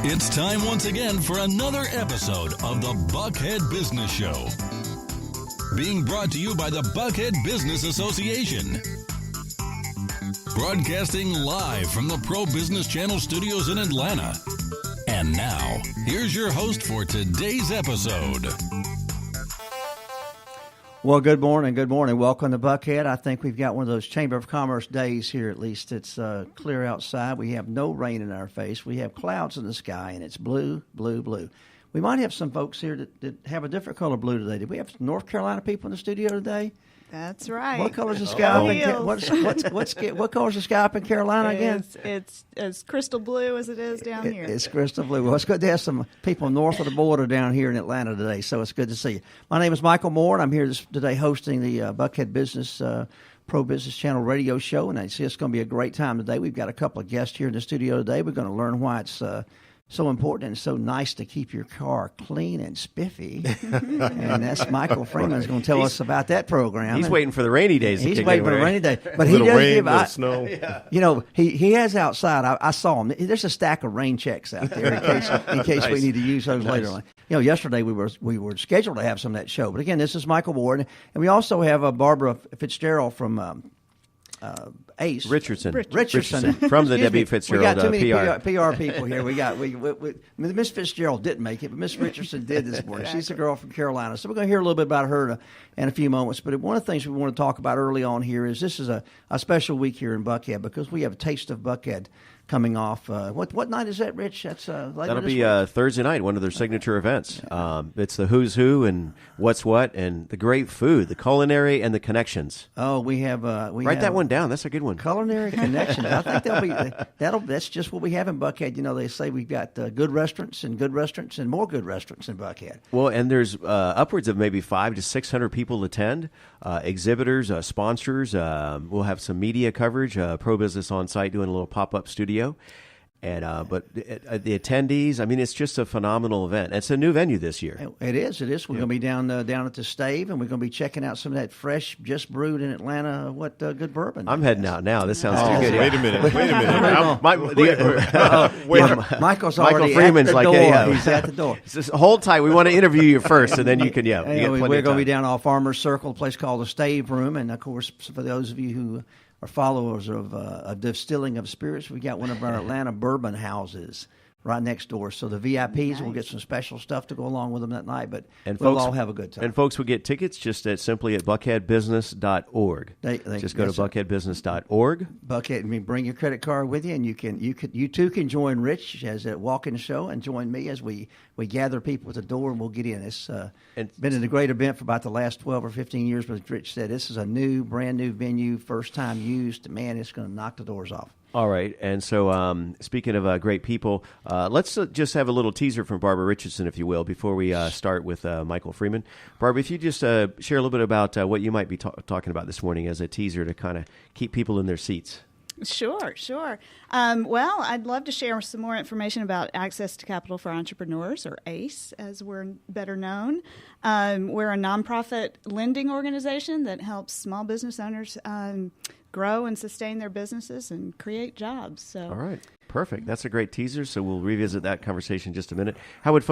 It's time once again for another episode of the Buckhead Business Show. Being brought to you by the Buckhead Business Association. Broadcasting live from the Pro Business Channel studios in Atlanta. And now, here's your host for today's episode. Well, good morning. Good morning. Welcome to Buckhead. I think we've got one of those Chamber of Commerce days here, at least. It's clear outside. We have no rain in our face. We have clouds in the sky, and it's blue, blue, blue. We might have some folks here that have a different color blue today. Did we have North Carolina people in the studio today? That's right. What color's the sky what color's the sky up in Carolina again? It's as crystal blue as it is down here. It's crystal blue. Well, it's good to have some people north of the border down here in Atlanta today, so it's good to see you. My name is Michael Moore, and I'm here today hosting the Buckhead Business Pro Business Channel radio show, and I see it's going to be a great time today. We've got a couple of guests here in the studio today. We're going to learn why it's so important and so nice to keep your car clean and spiffy. And that's Michael Freeman's going to tell us about that program. He's waiting for the rainy days. He's waiting for the rainy day. But he does give snow. You know, he has outside. I saw him. There's a stack of rain checks out there in case we need to use those later on. You know, yesterday we were scheduled to have some of that show. But again, this is Michael Ward, and we also have Barbara Fitzgerald from Ace. Richardson. From the Debbie Fitzgerald We got too many PR. PR people here. We Miss Fitzgerald didn't make it, but Miss Richardson did this morning. Exactly. She's a girl from Carolina. So we're going to hear a little bit about her in a few moments. But one of the things we want to talk about early on here is this is a special week here in Buckhead because we have a Taste of Buckhead coming off. What night is that, Rich? That's later That'll this be week? Thursday night, one of their signature events. It's the who's who and what's what and the great food, the culinary and the connections. Oh, we have. Write that one down. That's a good one. Culinary connections. I think that's just what we have in Buckhead. You know, they say we've got good restaurants and more good restaurants in Buckhead. Well, and there's upwards of maybe 500 to 600 people attend, exhibitors, sponsors. We'll have some media coverage, Pro Business on site doing a little pop-up studio. And but the attendees, I mean, it's just a phenomenal event. It's a new venue this year. It is. We're going to be down at the Stave, and we're going to be checking out some of that fresh, just brewed in Atlanta, good bourbon. I'm heading out now. This sounds too good. Wait a minute. Michael's Michael already Freeman's at the like, door. yeah. He's at the door. Just hold tight. We want to interview you first, and then you can, we're going to be down off Farmers Circle, a place called the Stave Room, and of course, for those of you who are followers of distilling of spirits, we got one of our Atlanta bourbon houses right next door. So the VIPs will get some special stuff to go along with them that night, but we'll all have a good time. And folks will get tickets just simply at buckheadbusiness.org. Just go to buckheadbusiness.org. Buckhead, I mean, bring your credit card with you, and you too can join Rich as a walk-in show and join me as we gather people at the door and we'll get in. It's been a great event for about the last 12 or 15 years, but Rich said this is a brand new venue, first time used. Man, it's going to knock the doors off. All right, and so speaking of great people, let's just have a little teaser from Barbara Richardson, if you will, before we start with Michael Freeman. Barbara, if you just share a little bit about what you might be talking about this morning as a teaser to kind of keep people in their seats. Sure. Well, I'd love to share some more information about Access to Capital for Entrepreneurs, or ACE, as we're better known. We're a nonprofit lending organization that helps small business owners grow and sustain their businesses and create jobs. So, all right, perfect. That's a great teaser. So we'll revisit that conversation in just a minute. How do they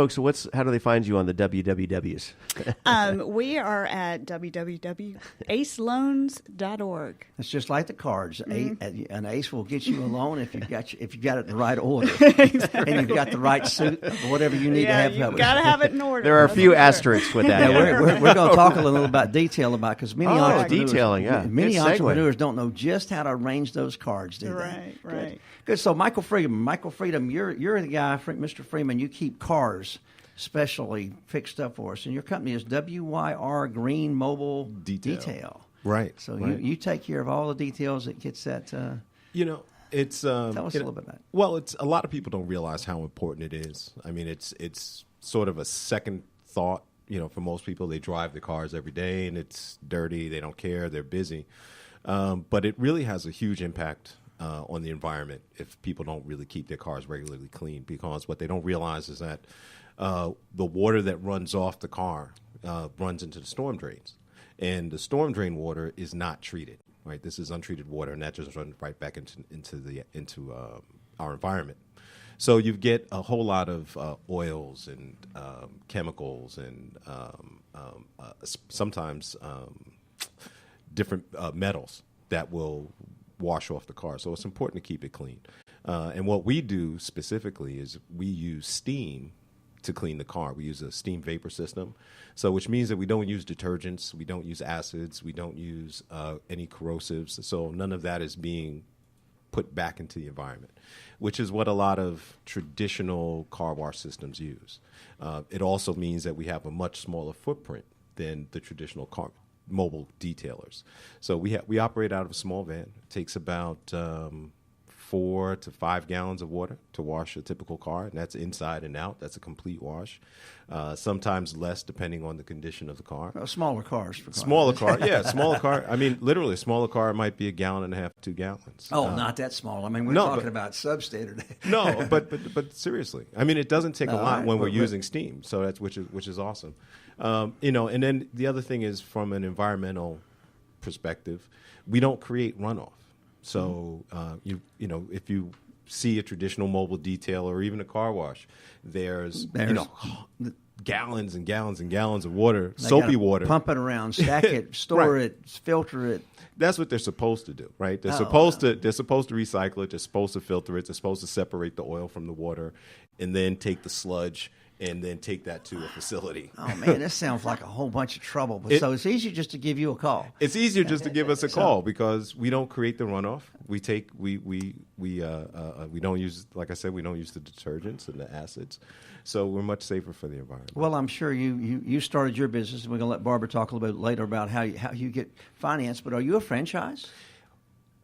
find you on the WWWs? We are at www.aceloans.org. It's just like the cards. An ACE will get you a loan if you've got it in the right order, Exactly. and you've got the right suit or whatever you need to have. You've got to have it in order. There are a few asterisks with that. We're going to talk a little about detail about because many entrepreneurs don't know just how to arrange those cards, do they? Right. Good. So Michael Freedom, you're the guy, Mr. Freeman. You keep cars specially fixed up for us, and your company is WYR Green Mobile Detail. Right. So you take care of all the details that gets that. It's tell us a little bit about it. Well, it's a lot of people don't realize how important it is. I mean, it's sort of a second thought. For most people, they drive the cars every day, and it's dirty. They don't care. They're busy. But it really has a huge impact on the environment if people don't really keep their cars regularly clean, because what they don't realize is that the water that runs off the car runs into the storm drains, and the storm drain water is not treated. Right, this is untreated water, and that just runs right back into our environment. So you get a whole lot of oils and chemicals and sometimes different metals that will wash off the car. So it's important to keep it clean. And what we do specifically is we use steam to clean the car. We use a steam vapor system, so which means that we don't use detergents, we don't use acids, we don't use any corrosives. So none of that is being put back into the environment, which is what a lot of traditional car wash systems use. It also means that we have a much smaller footprint than the traditional car mobile detailers. So we operate out of a small van. It takes about 4 to 5 gallons of water to wash a typical car, and that's inside and out. That's a complete wash. Sometimes less, depending on the condition of the car. Smaller cars. Smaller car, yeah, smaller car. I mean, literally, a smaller car might be 1.5 gallons, 2 gallons. Oh, not that small. I mean, we're talking about substandard. No, but seriously, I mean, it doesn't take a lot when we're using steam. So that's which is awesome. And then the other thing is, from an environmental perspective, we don't create runoff. So if you see a traditional mobile detail or even a car wash, there's gallons and gallons and gallons of water, soapy water, pump it around, stack it, store right. it, filter it. That's what they're supposed to do, right? They're supposed to recycle it. They're supposed to filter it. They're supposed to separate the oil from the water, and then take the sludge and then take that to a facility. Oh man, this sounds like a whole bunch of trouble. But so it's easier just to give you a call. It's easier just to give us a call because we don't create the runoff. We don't use, like I said, we don't use the detergents and the acids, so we're much safer for the environment. Well, I'm sure you started your business, and we're going to let Barbara talk a little bit later about how you get financed. But are you a franchise?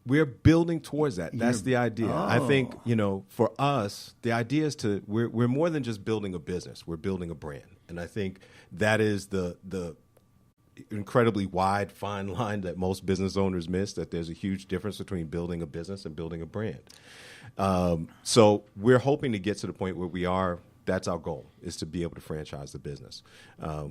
We're building towards that. That's the idea. Oh. I think, for us, the idea is we're more than just building a business. We're building a brand. And I think that is the incredibly wide, fine line that most business owners miss, that there's a huge difference between building a business and building a brand. So we're hoping to get to the point where we are. That's our goal, is to be able to franchise the business.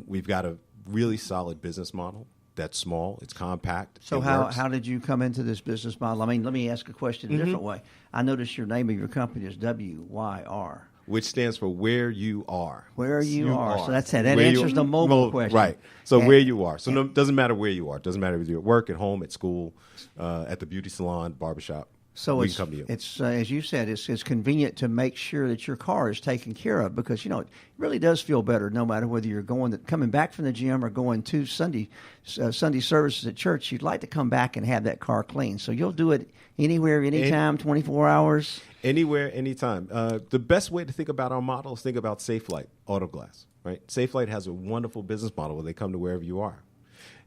We've got a really solid business model. That's small. It's compact. So how did you come into this business model? I mean, let me ask a question a different way. I noticed your name of your company is WYR. Which stands for where you are. Where you are. So that's it. That answers the mobile question. Right. So where you are. So it doesn't matter where you are. It doesn't matter if you're at work, at home, at school, at the beauty salon, barbershop. So we can come to you. It's as you said, it's convenient to make sure that your car is taken care of, because it really does feel better no matter whether you're coming back from the gym or going to Sunday services at church. You'd like to come back and have that car clean. So you'll do it anywhere, anytime, 24 hours. Anywhere, anytime. The best way to think about our model is think about SafeLight Auto Glass. Right? SafeLight has a wonderful business model where they come to wherever you are,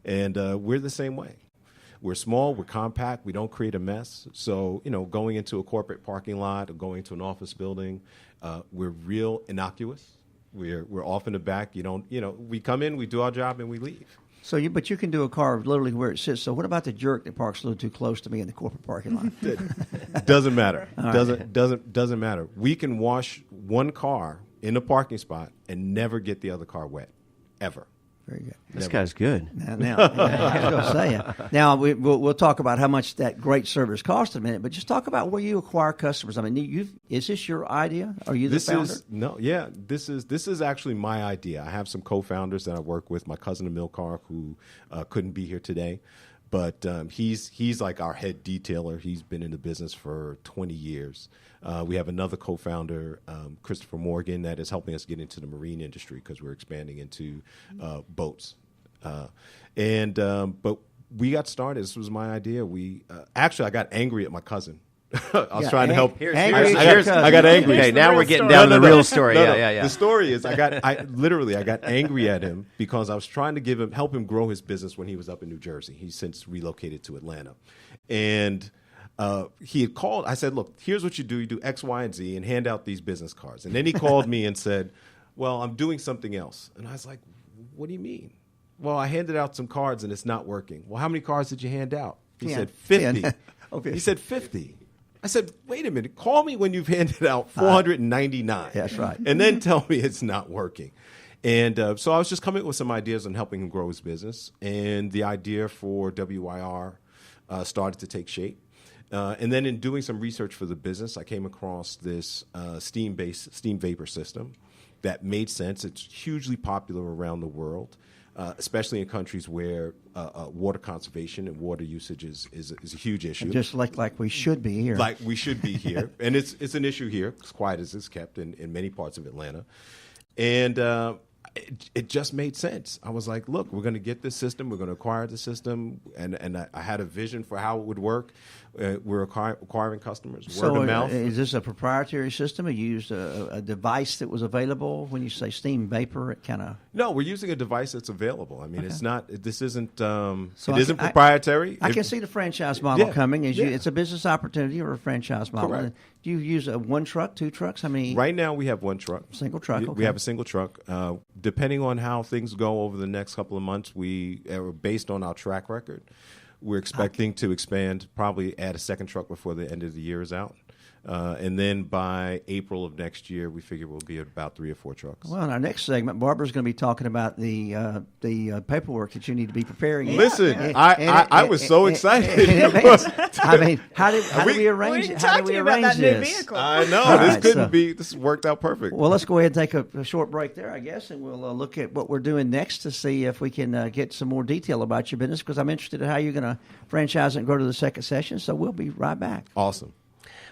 and we're the same way. We're small, we're compact, we don't create a mess. So, going into a corporate parking lot or going to an office building, we're real innocuous. We're off in the back. We come in, we do our job, and we leave. So, but you can do a car literally where it sits. So, what about the jerk that parks a little too close to me in the corporate parking lot? Doesn't matter. Doesn't matter. We can wash one car in a parking spot and never get the other car wet, ever. Very good. This guy's good. Now I was going to say. Now we'll talk about how much that great service costs in a minute, but just talk about where you acquire customers. I mean, is this your idea? Are you the founder? This is actually my idea. I have some co-founders that I work with. My cousin Emil Carr, who couldn't be here today, but he's like our head detailer. He's been in the business for 20 years. We have another co-founder, Christopher Morgan, that is helping us get into the marine industry because we're expanding into boats. But we got started. This was my idea. I got angry at my cousin. I was trying to help. I got angry. Okay, now we're getting down to the real story. Yeah. The story is I got angry at him because I was trying to help him grow his business when he was up in New Jersey. He's since relocated to Atlanta. And he had called. I said, look, here's what you do. You do X, Y, and Z and hand out these business cards. And then he called me and said, well, I'm doing something else. And I was like, what do you mean? Well, I handed out some cards and it's not working. Well, how many cards did you hand out? He said 50. Okay. He said 50. I said, wait a minute. Call me when you've handed out 499. That's right. And then tell me it's not working. And so I was just coming up with some ideas on helping him grow his business. And the idea for WYR started to take shape. And then in doing some research for the business, I came across this steam vapor system that made sense. It's hugely popular around the world, especially in countries where water conservation and water usage is a huge issue. Just like we should be here. Like we should be here. And it's an issue here, as quiet as it's kept in many parts of Atlanta. And it just made sense. I was like, look, we're going to get this system. We're going to acquire the system. And I had a vision for how it would work. We're acquiring customers, word of mouth. Is this a proprietary system? You used a device that was available? When you say steam vapor, it kind of... No, we're using a device that's available. I mean, Okay. it's not. This isn't. So it isn't proprietary. I can see the franchise model Yeah, coming. yeah. It's a business opportunity or a franchise model. Correct. Do you use one truck, two trucks? How many? Right now, we have one truck. Single truck. We Okay. have a single truck. Depending on how things go over the next couple of months, we are based on our track record. We're expecting to expand, probably add a second truck before the end of the year is out. And then by April of next year, we figure we'll be at about 3 or 4 trucks. Well, in our next segment, Barbara's going to be talking about the paperwork that you need to be preparing. Listen, And- I was so excited. I mean, how did we arrange We it? How talked did to we you about arrange that new this? vehicle. I know. All This right, couldn't so- be. This worked out perfect. Well, let's go ahead and take a short break there, I guess, and we'll look at what we're doing next to see if we can get some more detail about your business, because I'm interested in how you're going to franchise and grow to the second session. So we'll be right back. Awesome.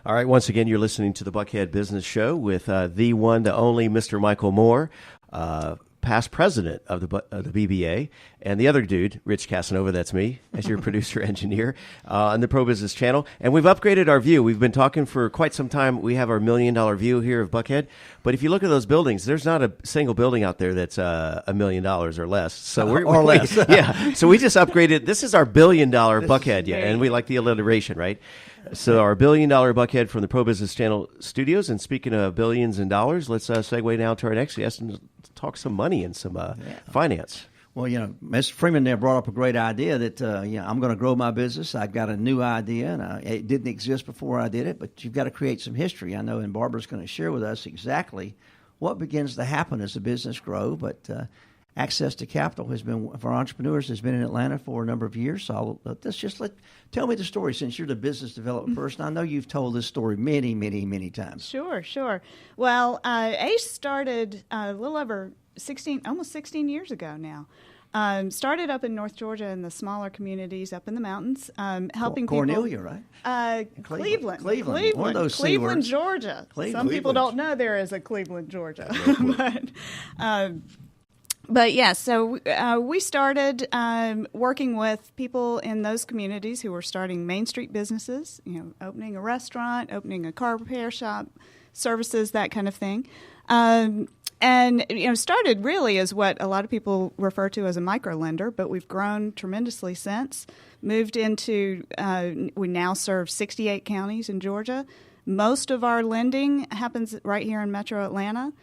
All right, once again, you're listening to the Buckhead Business Show with the one, the only Mr. Michael Moore, past president of the BBA, and the other dude, Rich Casanova, that's me, as your producer engineer on the Pro Business Channel. And we've upgraded our view. We've been talking for quite some time. We have our $1 million view here of Buckhead. But if you look at those buildings, there's not a single building out there that's $1 million or less. So Or less. Yeah. So we just upgraded. This is our $1 billion Buckhead, yeah, and we like the alliteration, right? So our $1 billion Buckhead from the Pro Business Channel studios. And speaking of billions and dollars, let's segue now to our next guest and talk some money and some finance. Well, Mr. Freeman there brought up a great idea that, I'm going to grow my business. I've got a new idea, and it didn't exist before I did it, but you've got to create some history. I know, and Barbara's going to share with us exactly what begins to happen as the business grows, but access to capital for entrepreneurs has been in Atlanta for a number of years. So tell me the story, since you're the business development person. I know you've told this story many, many, many times. Sure. Well, ACE started a little over almost 16 years ago now. Started up in North Georgia in the smaller communities up in the mountains, helping Cornelia, people. right? Cleveland. One of those C Cleveland, words. Georgia. Some people don't know there is a Cleveland, Georgia. But yeah, so we started working with people in those communities who were starting Main Street businesses, opening a restaurant, opening a car repair shop, services, that kind of thing. And started really as what a lot of people refer to as a micro lender, but we've grown tremendously since. Moved into, we now serve 68 counties in Georgia. Most of our lending happens right here in Metro Atlanta.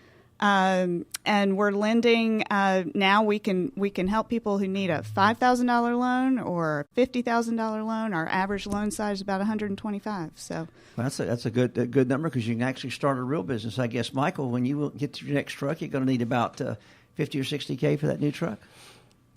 And we're lending now. We can help people who need a $5,000 loan or a $50,000 loan. Our average loan size is about $125. So well, that's a good number, because you can actually start a real business. I guess, Michael, when you get to your next truck, you're going to need about $50 or $60K for that new truck.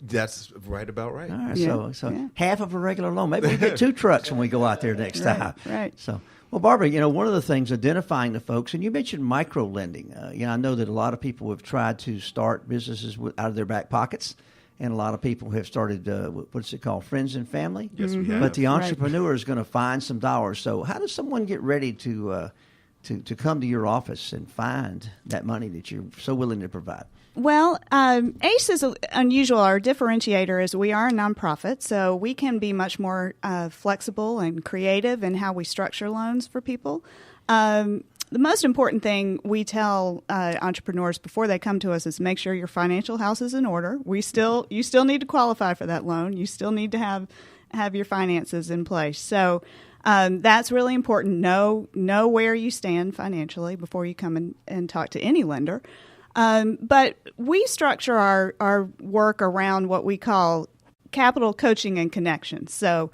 That's right about right. All right, Yeah, so yeah. half of a regular loan. Maybe we get 2 trucks when we go out there next time. right. So, well, Barbara, one of the things, identifying the folks, and you mentioned micro lending. I know that a lot of people have tried to start businesses out of their back pockets, and a lot of people have started, what's it called, friends and family? Yes, we have. But the entrepreneur is going to find some dollars. So how does someone get ready to come to your office and find that money that you're so willing to provide? Well, ACE is unusual. Our differentiator is we are a nonprofit, so we can be much more flexible and creative in how we structure loans for people. The most important thing we tell entrepreneurs before they come to us is make sure your financial house is in order. You still need to qualify for that loan. You still need to have your finances in place. So that's really important. Know where you stand financially before you come and talk to any lender. But we structure our work around what we call capital coaching and connections. So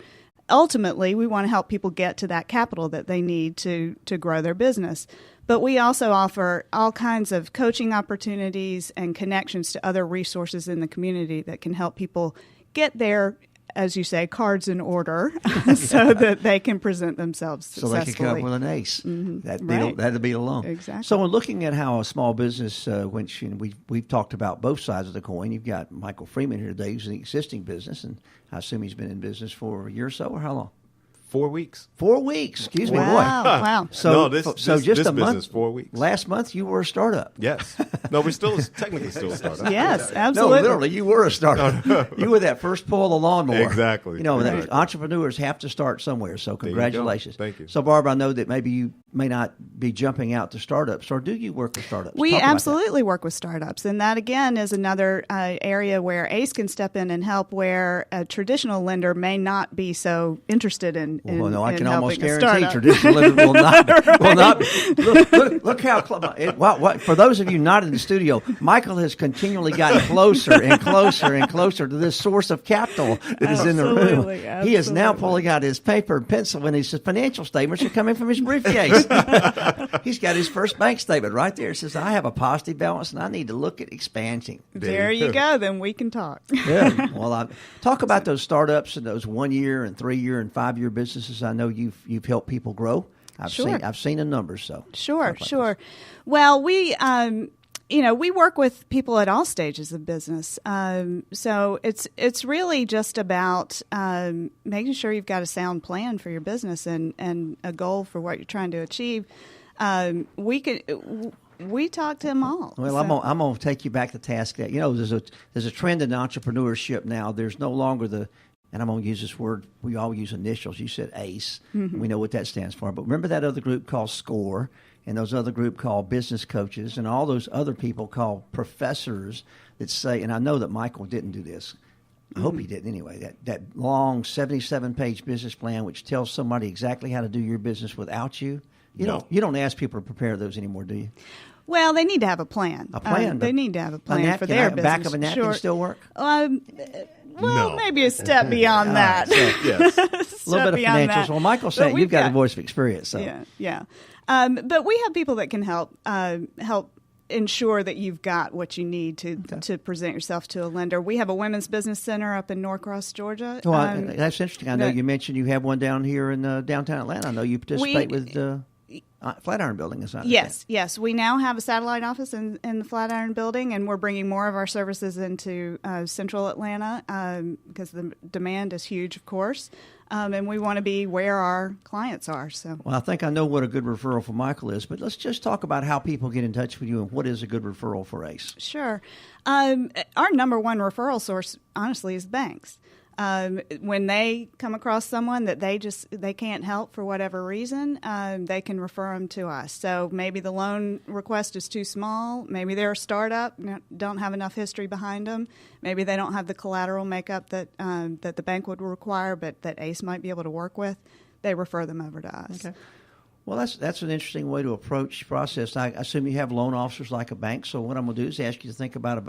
ultimately, we want to help people get to that capital that they need to grow their business. But we also offer all kinds of coaching opportunities and connections to other resources in the community that can help people get there as you say, cards in order so that they can present themselves successfully. So they can come up with an ace. Right. That'd be alone. Exactly. So in looking at how a small business, which we've talked about both sides of the coin, you've got Michael Freeman here today, who's an existing business, and I assume he's been in business for a year or so, or how long? 4 weeks. 4 weeks. Excuse me, boy. Wow. So, this just a month. business 4 weeks. Last month you were a startup. Yes. No, we're still technically still a startup. Yes, No, absolutely. literally, you were a startup. You were that first pull of the lawnmower. Exactly. You know, Exactly. entrepreneurs have to start somewhere. So you go. congratulations. Thank you. So Barbara, I know that maybe you may not be jumping out to startups, or do you work with startups? We Talk about that. absolutely work with startups, and that again is another area where ACE can step in and help, where a traditional lender may not be so interested in. Well, no, I in can almost helping a guarantee startup. traditional lenders will not. Will not. Look how what for those of you not in the studio, Michael has continually gotten closer and closer and closer to this source of capital that is in the room. Absolutely, He is now absolutely. pulling out his paper and pencil, and his financial statements are coming from his briefcase. He's got his first bank statement right there. It says, "I have a positive balance, and I need to look at expanding." There you go. Then we can talk. Yeah. Well, talk about those startups and those 1 year and 3 year and 5 year businesses. I know you've helped people grow. Sure. I've seen the numbers. So Sure. Well, we we work with people at all stages of business. So it's really just about making sure you've got a sound plan for your business and a goal for what you're trying to achieve. We talk to them all. Well, so. I'm gonna take you back to task. That there's a trend in entrepreneurship now. There's no longer and I'm going to use this word, we all use initials. You said ACE. We know what that stands for. But remember that other group called SCORE, and those other group called business coaches, and all those other people called professors that say, and I know that Michael didn't do this. I hope he didn't anyway. That long 77-page business plan which tells somebody exactly how to do your business without you. You don't ask people to prepare those anymore, do you? Well, they need to have a plan. A plan. They need to have a plan napkin, for their business. Back of a napkin still work? Well, No. maybe a step beyond that. Yes. A little bit of beyond financials. that. Well, Michael's saying But you've got a we've voice of experience. So. Yeah. But we have people that can help ensure that you've got what you need to present yourself to a lender. We have a women's business center up in Norcross, Georgia. Well, that's interesting. I know you mentioned you have one down here in downtown Atlanta. I know you participate with Flatiron Building. Is that Yes. We now have a satellite office in the Flatiron Building, and we're bringing more of our services into central Atlanta because the demand is huge, of course, and we want to be where our clients are. So, well, I think I know what a good referral for Michael is, but let's just talk about how people get in touch with you and what is a good referral for ACE. Sure. Our number one referral source, honestly, is banks. When they come across someone that they can't help for whatever reason, they can refer them to us. So maybe the loan request is too small. Maybe they're a startup, don't have enough history behind them. Maybe they don't have the collateral makeup that the bank would require, but that ACE might be able to work with. They refer them over to us. Okay. Well, that's an interesting way to approach the process. I assume you have loan officers like a bank. So what I'm going to do is ask you to think about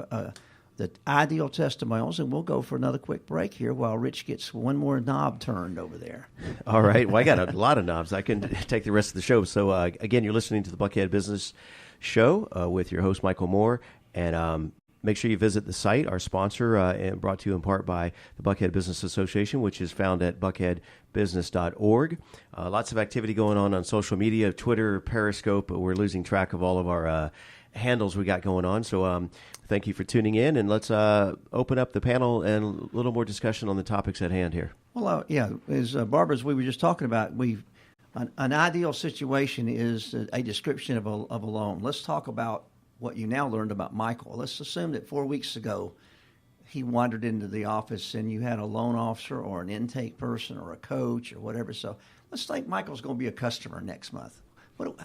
the ideal testimonials, and we'll go for another quick break here while Rich gets one more knob turned over there. All right. Well, I got a lot of knobs. I can take the rest of the show. So, again, you're listening to the Buckhead Business Show with your host, Michael Moore. And make sure you visit the site, our sponsor, and brought to you in part by the Buckhead Business Association, which is found at buckheadbusiness.org. Lots of activity going on social media, Twitter, Periscope. We're losing track of all of our handles we got going on. So thank you for tuning in, and let's open up the panel and a little more discussion on the topics at hand here. Well, as Barbara, as we were just talking about, an ideal situation is a description of a loan. Let's talk about what you now learned about Michael. Let's assume that 4 weeks ago he wandered into the office and you had a loan officer or an intake person or a coach or whatever. So let's think Michael's going to be a customer next month.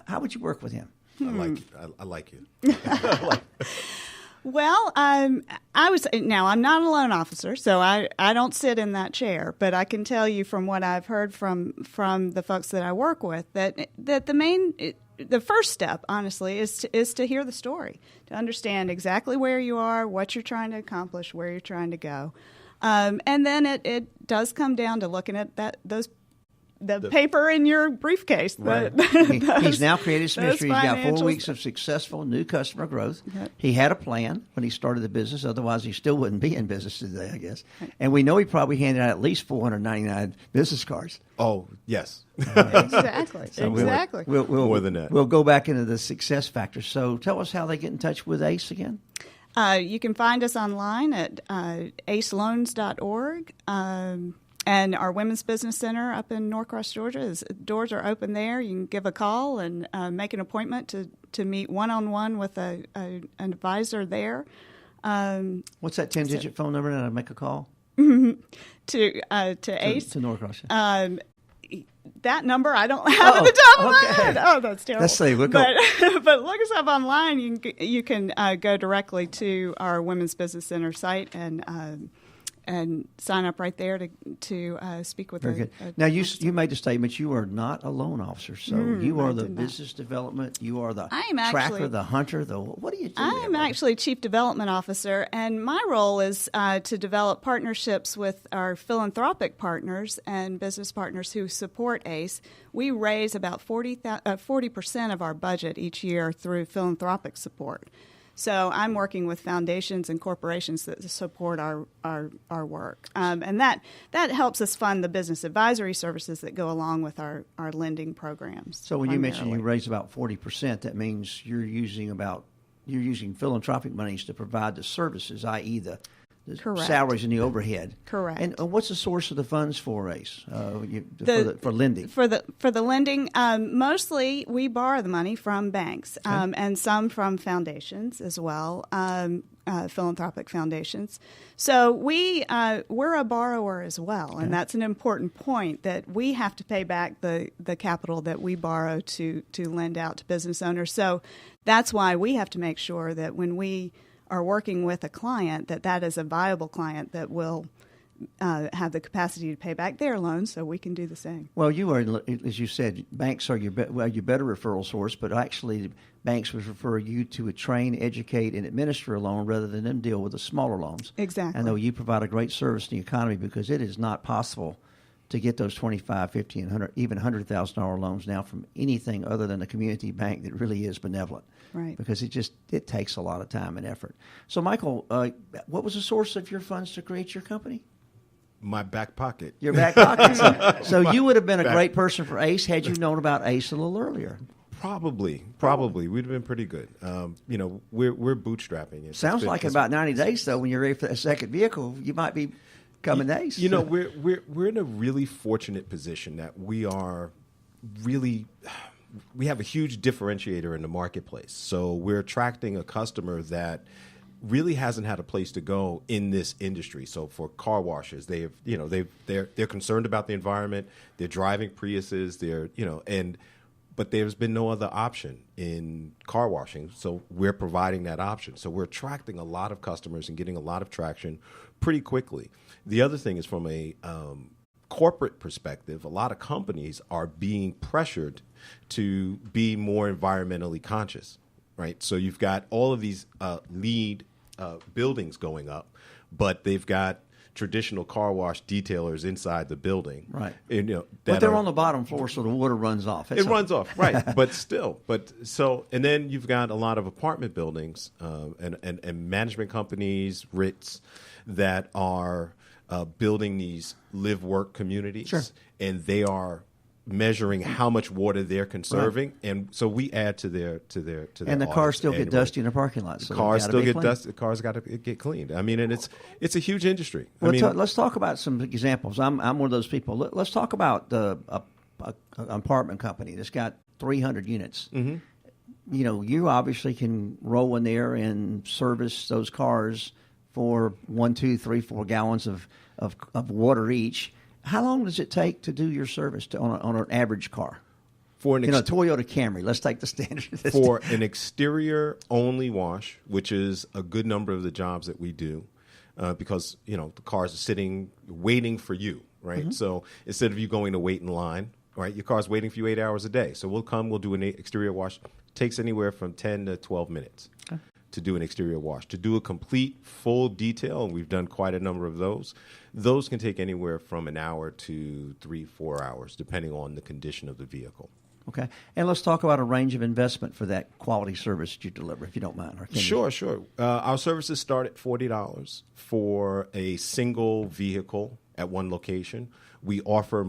How would you work with him? I like it. Well, I'm not a loan officer, so I don't sit in that chair. But I can tell you from what I've heard from the folks that I work with that the first step, honestly, is to hear the story, to understand exactly where you are, what you're trying to accomplish, where you're trying to go, and then it does come down to looking at those the paper in your briefcase. Right. He's now created some those history. He's got 4 financials. weeks of successful new customer growth. Yep. He had a plan when he started the business. Otherwise, he still wouldn't be in business today, I guess. And we know he probably handed out at least 499 business cards. Oh, yes. Exactly. So exactly. We'll, More than that. We'll go back into the success factors. So tell us how they get in touch with ACE again. You can find us online at aceloans.org. And our Women's Business Center up in Norcross, Georgia, doors are open there. You can give a call and make an appointment to meet one-on-one with an advisor there. What's that 10-digit phone number? And I make a call To ACE. to Norcross. That number I don't have at the top of my okay. head. Oh, that's terrible. Let's see. We'll go. But look us up online. You can go directly to our Women's Business Center site and sign up right there to speak with. Very good. Now you made the statement you are not a loan officer, so you are the business development. You are the tracker, the hunter. What do you do? I'm actually Chief Development Officer, and my role is to develop partnerships with our philanthropic partners and business partners who support ACE. We raise about 40% of our budget each year through philanthropic support. So I'm working with foundations and corporations that support our work, and that helps us fund the business advisory services that go along with our lending programs. So when you mentioned you raise about 40%, that means you're using philanthropic monies to provide the services, i.e. the Correct. salaries and the overhead. Correct. And what's the source of the funds for ACE for lending? For the lending, mostly we borrow the money from banks and some from foundations as well, philanthropic foundations. So we're a borrower as well, and that's an important point that we have to pay back the capital that we borrow to lend out to business owners. So that's why we have to make sure that when we are working with a client, that is a viable client that will have the capacity to pay back their loans, so we can do the same. Well, you are, as you said, banks are your better referral source, but actually banks would refer you to train, educate, and administer a loan rather than them deal with the smaller loans. Exactly. I know you provide a great service in the economy because it is not possible to get those $25, $50, and $100, even $100,000 loans now from anything other than a community bank that really is benevolent. Right. Because it takes a lot of time and effort. So, Michael, what was the source of your funds to create your company? My back pocket. Your back pocket. So you would have been a great person for ACE had you known about ACE a little earlier. Probably. We'd have been pretty good. We're bootstrapping. Sounds like in about 90 days, though, when you're ready for that second vehicle, you might be coming to ACE. We're in a really fortunate position that we have a huge differentiator in the marketplace. So we're attracting a customer that really hasn't had a place to go in this industry. So for car washes, they're concerned about the environment. They're driving Priuses. But there's been no other option in car washing. So we're providing that option. So we're attracting a lot of customers and getting a lot of traction pretty quickly. The other thing is from a corporate perspective, a lot of companies are being pressured to be more environmentally conscious, right? So you've got all of these LEED buildings going up, but they've got traditional car wash detailers inside the building. Right. And, but they're on the bottom floor, so the water runs off. Runs off, right. But still. And then you've got a lot of apartment buildings and management companies, RITs, that are building these live-work communities. Sure. And they are measuring how much water they're conserving, right. And so we add to their and the cars still get dusty in the parking lot. So cars still get dusty. The cars got to get cleaned. I mean, and it's a huge industry. Well, let's talk about some examples. I'm one of those people. Let's talk about an apartment company that's got 300 units. Mm-hmm. You obviously can roll in there and service those cars for 1, 2, 3, 4 gallons of water each. How long does it take to do your service on an average car? For a Toyota Camry, let's take the standard. For an exterior only wash, which is a good number of the jobs that we do, because the cars are sitting waiting for you, right? Mm-hmm. So instead of you going to wait in line, right, your car's waiting for you 8 hours a day. So we'll do an exterior wash. It takes anywhere from 10 to 12 minutes to do an exterior wash. To do a complete, full detail, and we've done quite a number of those can take anywhere from an hour to 3-4 hours, depending on the condition of the vehicle. Okay. And let's talk about a range of investment for that quality service that you deliver, if you don't mind. Or can Sure. Our services start at $40 for a single vehicle at one location. We offer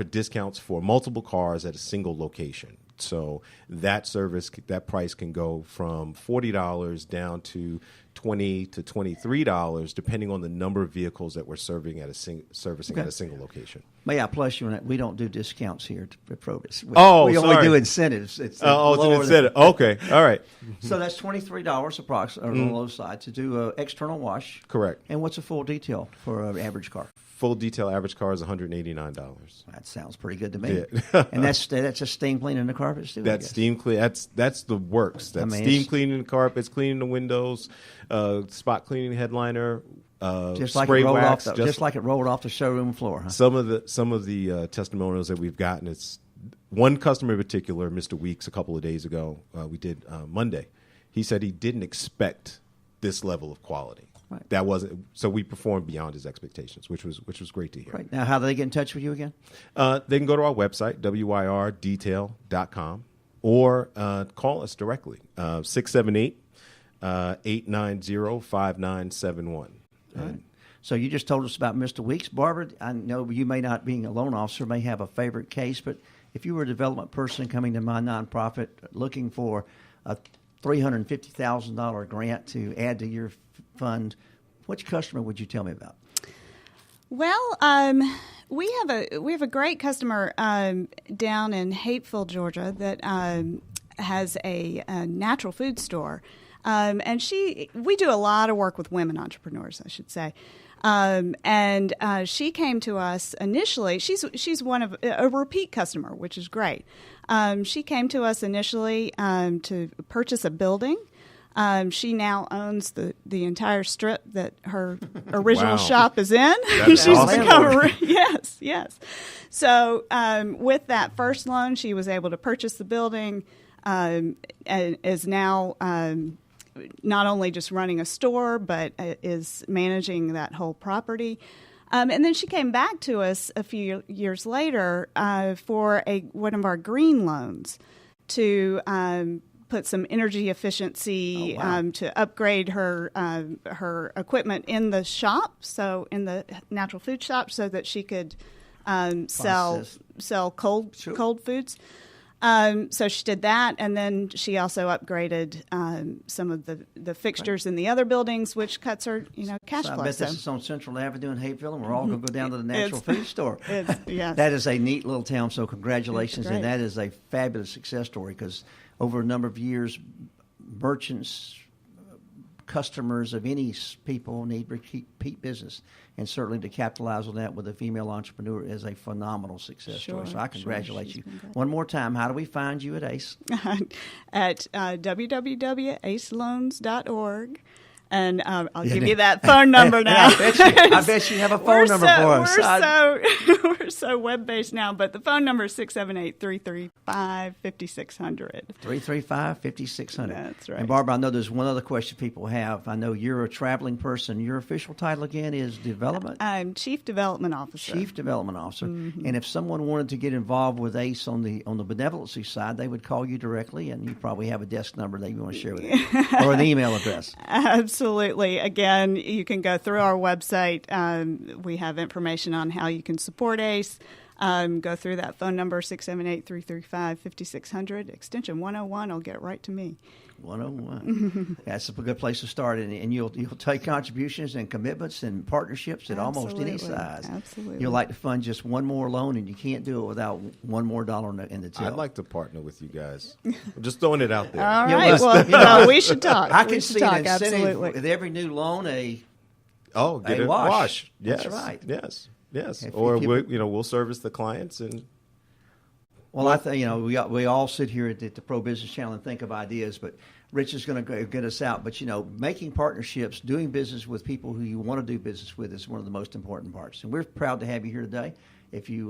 discounts for multiple cars at a single location. So that price can go from $40 down to $20 to $23, depending on the number of vehicles that we're servicing at a single location. May I plus you on that? We don't do discounts here at Probus. We sorry. only do incentives. It's it's an incentive. Okay, all right. So that's $23 approximately on the low side to do an external wash. Correct. And what's a full detail for an average car? Full detail average car is $189. That sounds pretty good to me. Yeah. And that's just steam cleaning the carpets too. That's steam clean. That's the works. That's steam cleaning the carpets, cleaning the windows, spot cleaning headliner, just like spray it rolled wax. just like it rolled off the showroom floor. Huh? Some of the testimonials that we've gotten. It's one customer in particular, Mr. Weeks, a couple of days ago. We did Monday. He said he didn't expect this level of quality. Right. That wasn't so. We performed beyond his expectations, which was great to hear. Right. Now, how do they get in touch with you again? They can go to our website, wirdetail.com, or call us directly, 678-890-5971. Right. So you just told us about Mr. Weeks. Barbara, I know you may not, being a loan officer, may have a favorite case, but if you were a development person coming to my nonprofit looking for a $350,000 grant to add to your fund, which customer would you tell me about? Well, we have a great customer down in Hapeville, Georgia, that has a natural food store, and we do a lot of work with women entrepreneurs, I should say. And she came to us initially. She's one of a repeat customer, which is great. She came to us initially to purchase a building. She now owns the entire strip that her original shop is in. She's awesome. become yes. So with that first loan, she was able to purchase the building, and is now not only just running a store, but is managing that whole property. And then she came back to us a few years later for one of our green loans to put some energy efficiency to upgrade her equipment in the shop, so in the natural food shop, so that she could sell cold foods. So she did that, and then she also upgraded some of the fixtures in the other buildings, which cuts her cash flow. I bet this is on Central Avenue in Hapeville, and we're all going to go down to the natural food store. Yes. That is a neat little town, so congratulations, and that is a fabulous success story, because over a number of years, merchants, customers of any people need repeat business, and certainly to capitalize on that with a female entrepreneur is a phenomenal success story. So I congratulate you. One more time, how do we find you at ACE? At www.aceloans.org. And I'll give you that phone number now. I bet you have a phone number for us. We're so web-based now, but the phone number is 678-335-5600. 335-5600. That's right. And Barbara, I know there's one other question people have. I know you're a traveling person. Your official title again is development? I'm Chief Development Officer. Chief Development Officer. Mm-hmm. And if someone wanted to get involved with ACE on the benevolency side, they would call you directly, and you probably have a desk number that you want to share with them, or an email address. Absolutely. Again, you can go through our website. We have information on how you can support ACE. Go through that phone number, 678-335-5600, extension 101. Will get right to me. 101. That's a good place to start, and you'll take contributions and commitments and partnerships at almost any size. Absolutely. You'll like to fund just one more loan, and you can't do it without one more dollar in the till. I'd like to partner with you guys. I'm just throwing it out there. All right. Well, we should talk. I can see an incentive absolutely. with every new loan get a wash. wash. Yes. That's right. Yes. If Or people, we'll service the clients and. Well, I think we all sit here at the Pro Business Channel and think of ideas, but Rich is going to get us out. But making partnerships, doing business with people who you want to do business with, is one of the most important parts. And we're proud to have you here today. if you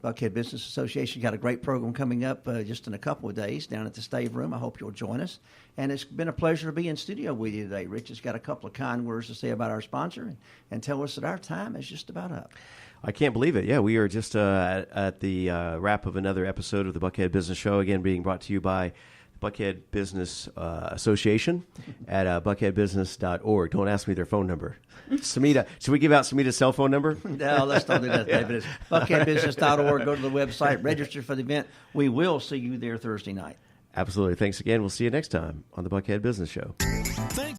Buckhead Business Association got a great program coming up just in a couple of days down at the Stave Room. I hope you'll join us. And it's been a pleasure to be in studio with you today. Rich has got a couple of kind words to say about our sponsor and tell us that our time is just about up. I can't believe it. Yeah, we are just at the wrap of another episode of the Buckhead Business Show, again being brought to you by the Buckhead Business Association at buckheadbusiness.org. Don't ask me their phone number. Samita, should we give out Samita's cell phone number? No, let's don't do that, David. It's buckheadbusiness.org. Go to the website, register for the event. We will see you there Thursday night. Absolutely. Thanks again. We'll see you next time on the Buckhead Business Show.